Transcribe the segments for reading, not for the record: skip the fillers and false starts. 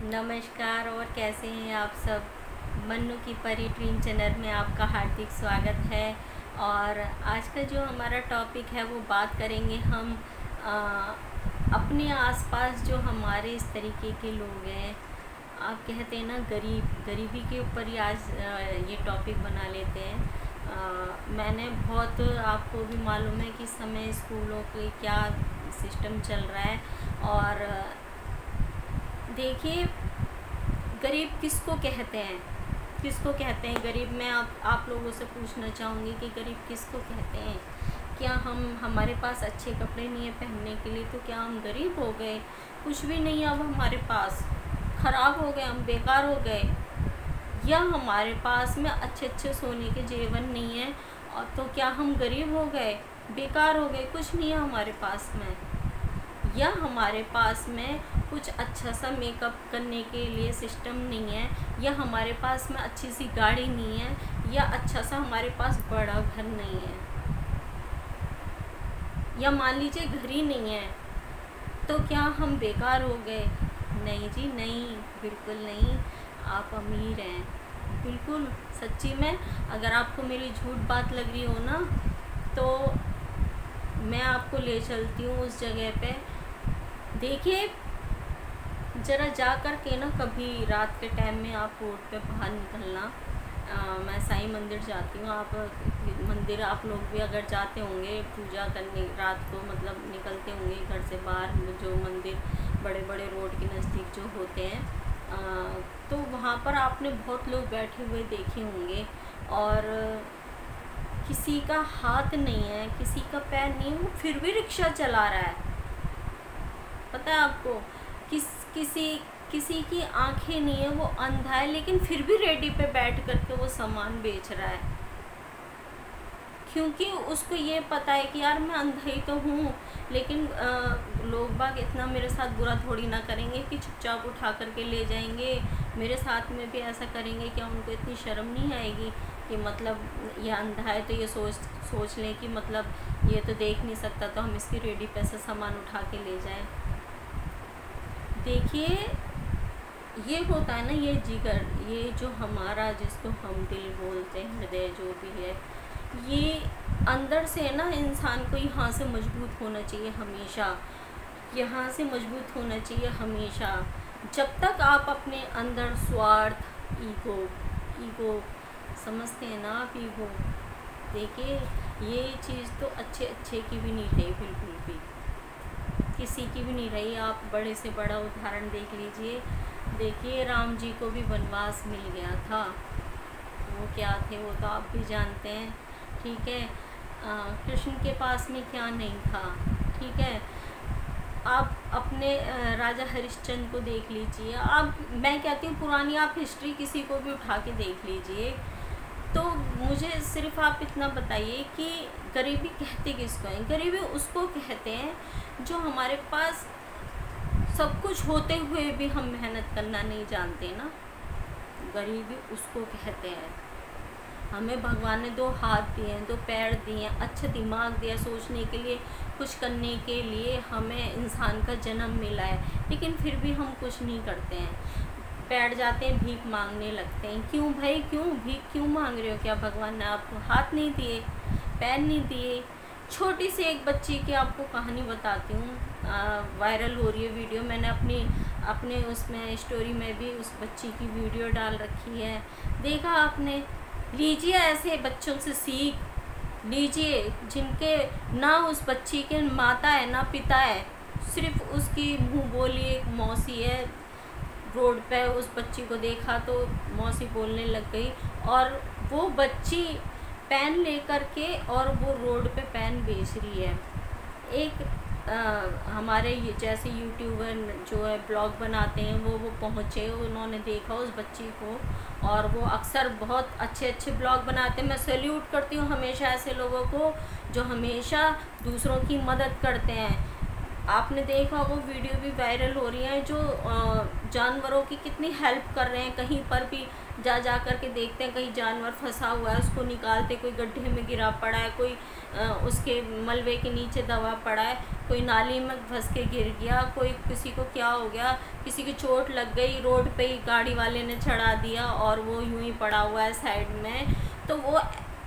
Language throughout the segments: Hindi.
नमस्कार। और कैसे हैं आप सब। मन्नू की परी ड्रीम चैनल में आपका हार्दिक स्वागत है। और आज का जो हमारा टॉपिक है वो बात करेंगे हम आ, अपने आसपास जो हमारे इस तरीके के लोग हैं, आप कहते हैं ना गरीबी के ऊपर ही आज ये टॉपिक बना लेते हैं। मैंने बहुत, आपको भी मालूम है कि इस समय स्कूलों के क्या सिस्टम चल रहा है। और देखिए, गरीब किसको कहते हैं, किसको कहते हैं गरीब। मैं आप लोगों से पूछना चाहूँगी कि गरीब किसको कहते हैं। क्या हमारे पास अच्छे कपड़े नहीं है पहनने के लिए तो क्या हम गरीब हो गए? कुछ भी नहीं अब हमारे पास, ख़राब हो गए, हम बेकार हो गए। या हमारे पास में अच्छे अच्छे सोने के जेवर नहीं है और तो क्या हम गरीब हो गए, बेकार हो गए, कुछ नहीं है हमारे पास में। या हमारे पास में कुछ अच्छा सा मेकअप करने के लिए सिस्टम नहीं है, या हमारे पास में अच्छी सी गाड़ी नहीं है, या अच्छा सा हमारे पास बड़ा घर नहीं है, या मान लीजिए घर ही नहीं है, तो क्या हम बेकार हो गए? नहीं जी नहीं, बिल्कुल नहीं। आप अमीर हैं, बिल्कुल सच्ची में। अगर आपको मेरी झूठ बात लग रही हो ना, तो मैं आपको ले चलती हूँ उस जगह पे। देखिए, ज़रा जा कर के ना कभी रात के टाइम में आप रोड पे बाहर निकलना। मैं साईं मंदिर जाती हूँ, आप मंदिर आप लोग भी अगर जाते होंगे पूजा करने, रात को मतलब निकलते होंगे घर से बाहर, जो मंदिर बड़े बड़े रोड के नज़दीक जो होते हैं, तो वहाँ पर आपने बहुत लोग बैठे हुए देखे होंगे। और किसी का हाथ नहीं है, किसी का पैर नहीं है, वो फिर भी रिक्शा चला रहा है। पता है आपको, किसी की आंखें नहीं है, वो अंधा है, लेकिन फिर भी रेडी पे बैठ करके वो सामान बेच रहा है। क्योंकि उसको ये पता है कि यार मैं अंधा ही तो हूँ, लेकिन लोग बाग इतना मेरे साथ बुरा थोड़ी ना करेंगे कि चुपचाप उठा करके ले जाएंगे। मेरे साथ में भी ऐसा करेंगे, क्या उनको इतनी शर्म नहीं आएगी कि मतलब ये अंधा है तो ये सोच लें कि मतलब ये तो देख नहीं सकता तो हम इसकी रेडी पे से सामान उठा के ले जाएं। देखिए, ये होता है ना, ये जिगर, ये जो हमारा जिसको हम दिल बोलते हैं, हृदय जो भी है, ये अंदर से ना इंसान को यहाँ से मजबूत होना चाहिए हमेशा, यहाँ से मजबूत होना चाहिए हमेशा। जब तक आप अपने अंदर स्वार्थ, ईगो समझते हैं ना आप, ईगो, देखिए ये चीज़ तो अच्छे की भी नहीं रही, बिल्कुल भी किसी की भी नहीं रही। आप बड़े से बड़ा उदाहरण देख लीजिए। देखिए, राम जी को भी वनवास मिल गया था, वो क्या थे वो तो आप भी जानते हैं, ठीक है। कृष्ण के पास में क्या नहीं था, ठीक है। आप अपने राजा हरिश्चंद्र को देख लीजिए। आप, मैं कहती हूँ पुरानी आप हिस्ट्री किसी को भी उठा के देख लीजिए, तो मुझे सिर्फ आप इतना बताइए कि गरीबी कहते किसको हैं। गरीबी उसको कहते हैं जो हमारे पास सब कुछ होते हुए भी हम मेहनत करना नहीं जानते ना, गरीबी उसको कहते हैं। हमें भगवान ने 2 हाथ दिए हैं, 2 पैर दिए हैं, अच्छा दिमाग दिया सोचने के लिए, कुछ करने के लिए हमें इंसान का जन्म मिला है, लेकिन फिर भी हम कुछ नहीं करते हैं, बैठ जाते हैं, भीख मांगने लगते हैं। क्यों भाई, क्यों भीख क्यों मांग रहे हो? क्या भगवान ने आपको हाथ नहीं दिए, पैर नहीं दिए? छोटी सी एक बच्ची की आपको कहानी बताती हूँ, वायरल हो रही है वीडियो, मैंने अपने उसमें स्टोरी में भी उस बच्ची की वीडियो डाल रखी है, देखा आपने? लीजिए, ऐसे बच्चों से सीख लीजिए जिनके ना उस बच्ची के माता है ना पिता है, सिर्फ उसकी मुँह बोली एक मौसी है। रोड पे उस बच्ची को देखा तो मौसी बोलने लग गई, और वो बच्ची पेन लेकर के और वो रोड पे पेन बेच रही है। एक हमारे जैसे यूट्यूबर जो है ब्लॉग बनाते हैं, वो पहुँचे, उन्होंने देखा उस बच्ची को, और वो अक्सर बहुत अच्छे ब्लॉग बनाते हैं। मैं सैल्यूट करती हूँ हमेशा ऐसे लोगों को जो हमेशा दूसरों की मदद करते हैं। आपने देखा वो वीडियो भी वायरल हो रही है, जो जानवरों की कितनी हेल्प कर रहे हैं। कहीं पर भी जा कर के देखते हैं कहीं जानवर फंसा हुआ है, उसको निकालते, कोई गड्ढे में गिरा पड़ा है, कोई उसके मलबे के नीचे दबा पड़ा है, कोई नाली में फंस के गिर गया, कोई किसी को क्या हो गया, किसी की चोट लग गई, रोड पे ही गाड़ी वाले ने चढ़ा दिया और वो यूं ही पड़ा हुआ है साइड में। तो वो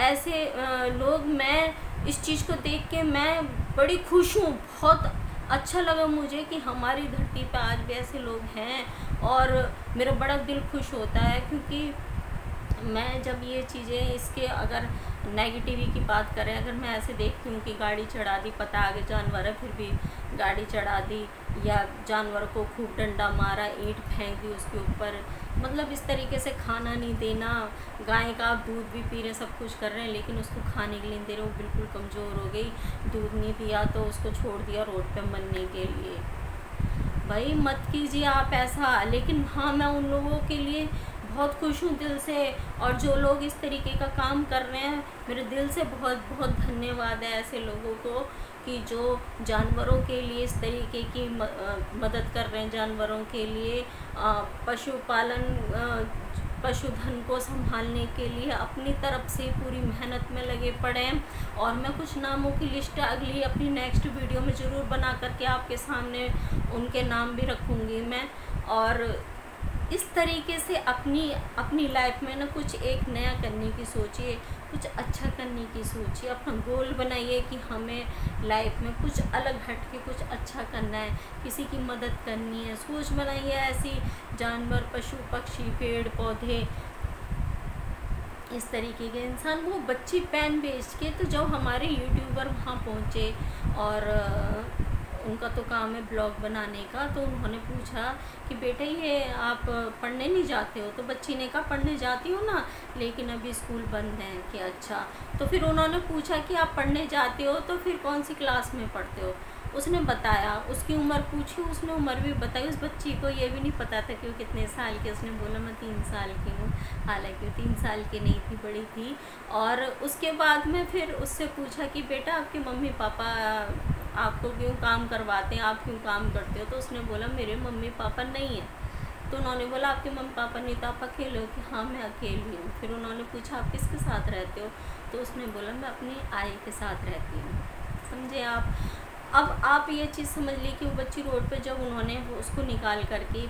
ऐसे लोग, मैं इस चीज़ को देख के मैं बड़ी खुश हूँ। बहुत अच्छा लगा मुझे कि हमारी धरती पे आज भी ऐसे लोग हैं, और मेरा बड़ा दिल खुश होता है। क्योंकि मैं जब ये चीज़ें, इसके अगर नेगेटिविटी की बात करें, अगर मैं ऐसे देखती हूँ कि गाड़ी चढ़ा दी, पता आगे जानवर है फिर भी गाड़ी चढ़ा दी, या जानवर को खूब डंडा मारा, ईंट फेंक दी उसके ऊपर, मतलब इस तरीके से खाना नहीं देना। गाय का आप दूध भी पी रहे, सब कुछ कर रहे हैं, लेकिन उसको खाने के लिए नहीं दे रहे, वो बिल्कुल कमज़ोर हो गई, दूध नहीं दिया तो उसको छोड़ दिया रोड पे मरने के लिए। भाई मत कीजिए आप ऐसा। लेकिन हाँ, मैं उन लोगों के लिए बहुत खुश हूँ दिल से, और जो लोग इस तरीके का काम कर रहे हैं, मेरे दिल से बहुत बहुत धन्यवाद है ऐसे लोगों को, कि जो जानवरों के लिए इस तरीके की मदद कर रहे हैं, जानवरों के लिए पशुपालन, पशुधन को संभालने के लिए अपनी तरफ से पूरी मेहनत में लगे पड़े हैं। और मैं कुछ नामों की लिस्ट अगली अपनी नेक्स्ट वीडियो में ज़रूर बना करके आपके सामने उनके नाम भी रखूँगी मैं। और इस तरीके से अपनी लाइफ में ना कुछ एक नया करने की सोचिए, कुछ अच्छा करने की सोचिए, अपना गोल बनाइए कि हमें लाइफ में कुछ अलग हट के कुछ अच्छा करना है, किसी की मदद करनी है। सोच बनाइए ऐसी, जानवर, पशु पक्षी, पेड़ पौधे, इस तरीके के इंसान। वो बच्ची पेन बेच के, तो जब हमारे यूट्यूबर वहाँ पहुँचे और उनका तो काम है ब्लॉग बनाने का, तो उन्होंने पूछा कि बेटा ये आप पढ़ने नहीं जाते हो? तो बच्ची ने कहा पढ़ने जाती हूँ ना, लेकिन अभी स्कूल बंद है। कि अच्छा। तो फिर उन्होंने पूछा कि आप पढ़ने जाते हो तो फिर कौन सी क्लास में पढ़ते हो? उसने बताया, उसकी उम्र पूछी, उसने उम्र भी बताई। उस बच्ची को ये भी नहीं पता था कि वो कितने साल की। उसने बोला मैं 3 साल की हूँ, हालांकि वो 3 साल की नहीं थी, बड़ी थी। और उसके बाद में फिर उससे पूछा कि बेटा आपके मम्मी पापा आपको क्यों काम करवाते हैं, आप क्यों काम करते हो? तो उसने बोला मेरे मम्मी पापा नहीं है। तो उन्होंने बोला आपके मम्मी पापा नहीं तो आप अकेले हो? कि हाँ मैं अकेली हूँ। फिर उन्होंने पूछा आप किसके साथ रहते हो? तो उसने बोला मैं अपनी आई के साथ रहती हूँ। समझे आप? अब आप ये चीज़ समझ ली कि वो बच्ची रोड पे, जब उन्होंने उसको निकाल करके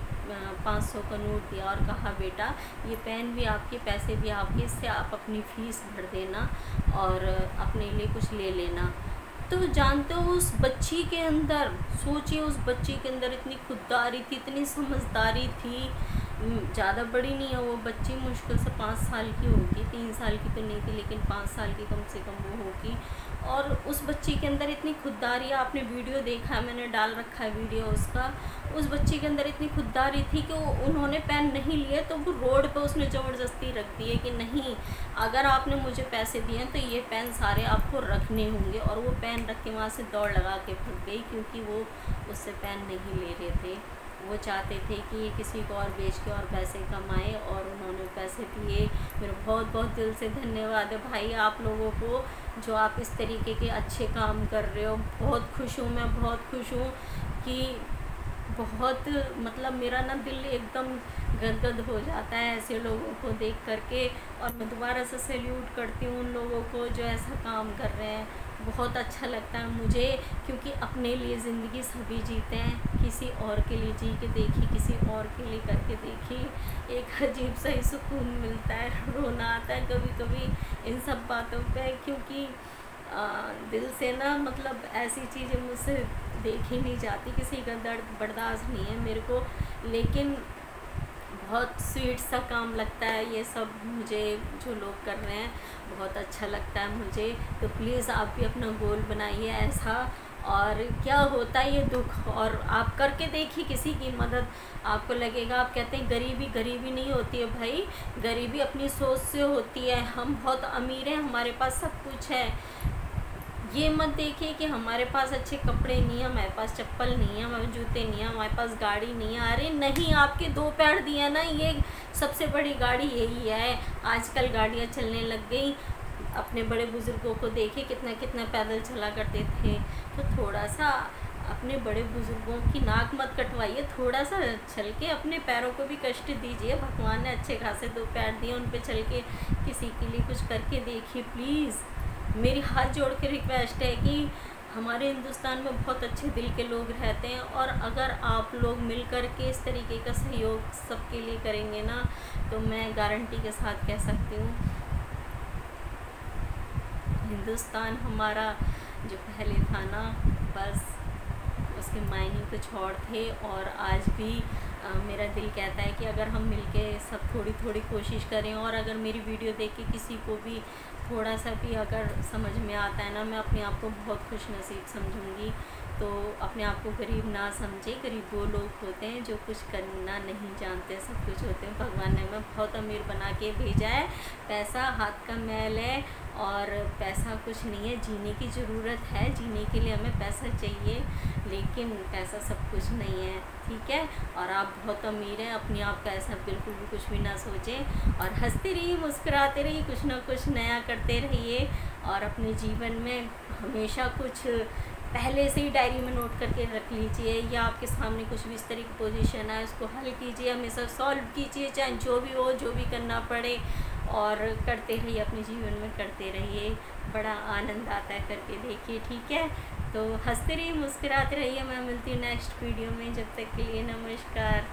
500 का नोट दिया और कहा बेटा ये पेन भी आपके, पैसे भी आपके, इससे आप अपनी फ़ीस भर देना और अपने लिए कुछ ले लेना। तो जानते हो उस बच्ची के अंदर, सोचिए उस बच्ची के अंदर इतनी खुददारी थी, इतनी समझदारी थी। ज़्यादा बड़ी नहीं है वो बच्ची, मुश्किल से 5 साल की होगी, 3 साल की तो नहीं थी, लेकिन 5 साल की कम से कम वो होगी। और उस बच्ची के अंदर इतनी खुददारी, आपने वीडियो देखा है, मैंने डाल रखा है वीडियो उसका। उस बच्ची के अंदर इतनी खुददारी थी कि उन्होंने पेन नहीं लिए तो वो रोड पे उसने ज़बरदस्ती रख दिए कि नहीं, अगर आपने मुझे पैसे दिए तो ये पेन सारे आपको रखने होंगे। और वो पेन रख के वहाँ से दौड़ लगा के भाग गई, क्योंकि वो उससे पेन नहीं ले रहे थे। वो चाहते थे कि ये किसी को और बेच के और पैसे कमाए, और उन्होंने पैसे दिए। मेरा बहुत बहुत दिल से धन्यवाद है भाई आप लोगों को, जो आप इस तरीके के अच्छे काम कर रहे हो। बहुत खुश हूँ मैं, बहुत खुश हूँ कि बहुत, मतलब मेरा ना दिल एकदम गदगद हो जाता है ऐसे लोगों को देख करके। और मैं दोबारा से सैल्यूट करती हूँ उन लोगों को जो ऐसा काम कर रहे हैं। बहुत अच्छा लगता है मुझे, क्योंकि अपने लिए ज़िंदगी सभी जीते हैं, किसी और के लिए जी के देखिए, किसी और के लिए करके देखिए, एक अजीब सा ही सुकून मिलता है। रोना आता है कभी कभी इन सब बातों पे, क्योंकि दिल से ना, मतलब ऐसी चीज़ें मुझसे देखी नहीं जाती, किसी का दर्द बर्दाश्त नहीं है मेरे को, लेकिन बहुत स्वीट सा काम लगता है ये सब मुझे, जो लोग कर रहे हैं बहुत अच्छा लगता है मुझे। तो प्लीज़ आप भी अपना गोल बनाइए ऐसा। और क्या होता है ये दुख, और आप करके देखिए किसी की मदद, आपको लगेगा, आप कहते हैं गरीबी, गरीबी नहीं होती है भाई, गरीबी अपनी सोच से होती है। हम बहुत अमीर हैं, हमारे पास सब कुछ है। ये मत देखिए कि हमारे पास अच्छे कपड़े नहीं है, हमारे पास चप्पल नहीं है, हमारे जूते नहीं है, हमारे पास गाड़ी नहीं है। अरे नहीं, आपके 2 पैर दिया ना, ये सबसे बड़ी गाड़ी यही है। आजकल गाड़ियाँ चलने लग गई, अपने बड़े बुज़ुर्गों को देखिए कितना कितना पैदल चला करते थे। तो थोड़ा सा अपने बड़े बुजुर्गों की नाक मत कटवाइए, थोड़ा सा चल के अपने पैरों को भी कष्ट दीजिए। भगवान ने अच्छे खासे 2 पैर दिए, उन पे चल के किसी के लिए कुछ करके देखिए प्लीज़। मेरी हाथ जोड़ के रिक्वेस्ट है कि हमारे हिंदुस्तान में बहुत अच्छे दिल के लोग रहते हैं, और अगर आप लोग मिल कर के इस तरीके का सहयोग सबके लिए करेंगे ना, तो मैं गारंटी के साथ कह सकती हूँ हिंदुस्तान हमारा जो पहले था ना, बस उसके मायने कुछ और थे। और आज भी मेरा दिल कहता है कि अगर हम मिलके सब थोड़ी थोड़ी कोशिश करें, और अगर मेरी वीडियो देख के किसी को भी थोड़ा सा भी अगर समझ में आता है ना, मैं अपने आप को बहुत खुश नसीब समझूंगी। तो अपने आप को गरीब ना समझे, गरीब वो लोग होते हैं जो कुछ करना नहीं जानते, सब कुछ होते हैं। भगवान ने हमें बहुत अमीर बना के भेजा है। पैसा हाथ का मैल है, और पैसा कुछ नहीं है। जीने की ज़रूरत है, जीने के लिए हमें पैसा चाहिए, लेकिन पैसा सब कुछ नहीं है, ठीक है। और आप बहुत अमीर हैं, अपने आप का ऐसा बिल्कुल भी कुछ भी ना सोचें, और हंसते रहिए, मुस्कुराते रहिए, कुछ ना कुछ नया करते रहिए। और अपने जीवन में हमेशा कुछ पहले से ही डायरी में नोट करके रख लीजिए, या आपके सामने कुछ भी इस तरह की पोजीशन है, उसको हल कीजिए, हमेशा सॉल्व कीजिए, चाहे जो भी हो, जो भी करना पड़े, और करते रहिए, अपने जीवन में करते रहिए। बड़ा आनंद आता है करके देखिए, ठीक है। तो हंसते रहिए, मुस्कुराते रहिए। मैं मिलती हूँ नेक्स्ट वीडियो में, जब तक के लिए नमस्कार।